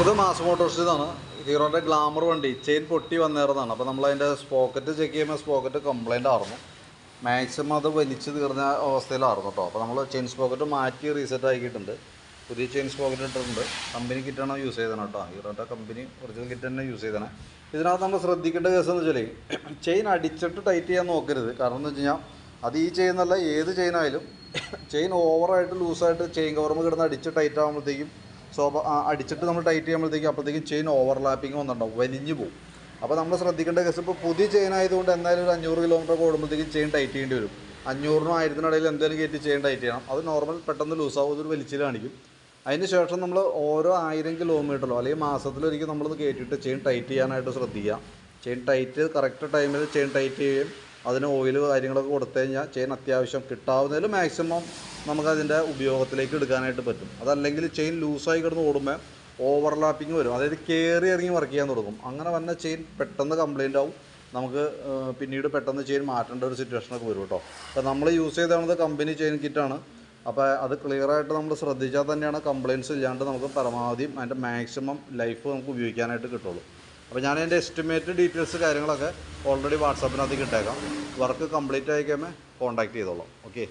ഇത് mass മോട്ടോഴ്സിന്നാണ്. ഹീറോൻ്റെ glamour വണ്ടി chain പൊട്ടി വന്നേറുന്നതാണ്. അപ്പോൾ നമ്മളതിൻ്റെ സ്പോക്കറ്റ് ചെക്ക് ചെയ്യുമ്പോൾ സ്പോക്കറ്റ് കംപ്ലൈൻ്റ് ആയിരുന്നു. മാക്സിമം അത് വലിച്ച് തീർന്ന അവസ്ഥയിലായിരുന്നു കേട്ടോ. അപ്പോൾ നമ്മൾ ചെയിൻ സ്പോക്കറ്റ് മാറ്റി റീസെറ്റ് ആക്കിയിട്ടുണ്ട്. പുതിയ ചെയിൻ സ്പോക്കറ്റ് ഇട്ടിട്ടുണ്ട്. കമ്പനി കിറ്റാണ് യൂസ് ചെയ്തത് കേട്ടോ. ഹീറോൻ്റെ കമ്പനി ഒറിജിനൽ കിറ്റ് തന്നെ യൂസ് ചെയ്തത്. ഇതിനകത്ത് നമ്മൾ ശ്രദ്ധിക്കേണ്ട കേസ് എന്ന് വെച്ചാൽ ചെയിൻ അടിച്ചിട്ട് ടൈറ്റ് ചെയ്യാൻ നോക്കരുത്. കാരണം എന്ന് വെച്ച് കഴിഞ്ഞാൽ അത് ഈ ചെയിൻ അല്ല, ഏത് ചെയിനായാലും ചെയിൻ ഓവറായിട്ട് ലൂസായിട്ട് ചെയിൻ കവറുമ്പോൾ കിടന്ന് അടിച്ച് ടൈറ്റ് ആകുമ്പോഴത്തേക്കും അടിച്ചിട്ട് നമ്മൾ ടൈറ്റ് ചെയ്യുമ്പോഴത്തേക്കും അപ്പോഴത്തേക്കും ചെയിൻ ഓവർലാപ്പിങ് വന്നിട്ടുണ്ടാവും, വലിഞ്ഞു പോകും. അപ്പോൾ നമ്മൾ ശ്രദ്ധിക്കേണ്ട കേസ്, ഇപ്പോൾ പുതിയ ചെയിൻ ആയതുകൊണ്ട് എന്തായാലും ഒരു 500 കിലോമീറ്റർ ഓടുമ്പോഴത്തേക്കും ചെയിൻ ടൈറ്റ് ചെയ്യേണ്ടി വരും. 500നും 1000നും എന്തായാലും കയറ്റി ചെയിൻ ടൈറ്റ് ചെയ്യണം. അത് നോർമൽ പെട്ടെന്ന് ലൂസാവും, അതൊരു വലിച്ചിൽ കാണിക്കും. അതിന് ശേഷം നമ്മൾ ഓരോ 1000 കിലോമീറ്ററിലോ അല്ലെങ്കിൽ മാസത്തിലൊരിക്കൽ നമ്മളത് കയറ്റിയിട്ട് ചെയിൻ ടൈറ്റ് ചെയ്യാനായിട്ട് ശ്രദ്ധിക്കുക. ചെയിൻ ടൈറ്റ് കറക്റ്റ് ടൈമിൽ ചെയിൻ ടൈറ്റ് ചെയ്യുകയും അതിന് ഓയിൽ കാര്യങ്ങളൊക്കെ കൊടുത്തു കഴിഞ്ഞാൽ ചെയിൻ അത്യാവശ്യം കിട്ടാവുന്നതിൽ മാക്സിമം നമുക്കതിൻ്റെ ഉപയോഗത്തിലേക്ക് എടുക്കാനായിട്ട് പറ്റും. അതല്ലെങ്കിൽ ചെയിൻ ലൂസായി കിടന്ന് ഓടുമ്പോൾ ഓവർലാപ്പിങ് വരും, അതായത് കയറി ഇറങ്ങി വർക്ക് ചെയ്യാൻ തുടങ്ങും. അങ്ങനെ വന്ന ചെയിൻ പെട്ടെന്ന് കംപ്ലൈൻ്റ് ആവും. നമുക്ക് പിന്നീട് പെട്ടെന്ന് ചെയിൻ മാറ്റേണ്ട ഒരു സിറ്റുവേഷനൊക്കെ വരും കേട്ടോ. അപ്പോൾ നമ്മൾ യൂസ് ചെയ്തത് കമ്പനി ചെയിൻ കിറ്റാണ്. അപ്പോൾ അത് ക്ലിയറായിട്ട് നമ്മൾ ശ്രദ്ധിച്ചാൽ തന്നെയാണ് കംപ്ലയിൻറ്റ്സ് ഇല്ലാണ്ട് നമുക്ക് പരമാവധി അതിൻ്റെ മാക്സിമം ലൈഫ് നമുക്ക് ഉപയോഗിക്കാനായിട്ട് കിട്ടുള്ളൂ. അപ്പോൾ ഞാൻ എൻ്റെ എസ്റ്റിമേറ്റ് ഡീറ്റെയിൽസ് കാര്യങ്ങളൊക്കെ ഓൾറെഡി വാട്സാപ്പിനകത്ത് കിട്ടേക്കാം. വർക്ക് കംപ്ലീറ്റ് ആയി കഴിയുമ്പോൾ കോൺടാക്റ്റ് ചെയ്തോളാം. ഓക്കെ.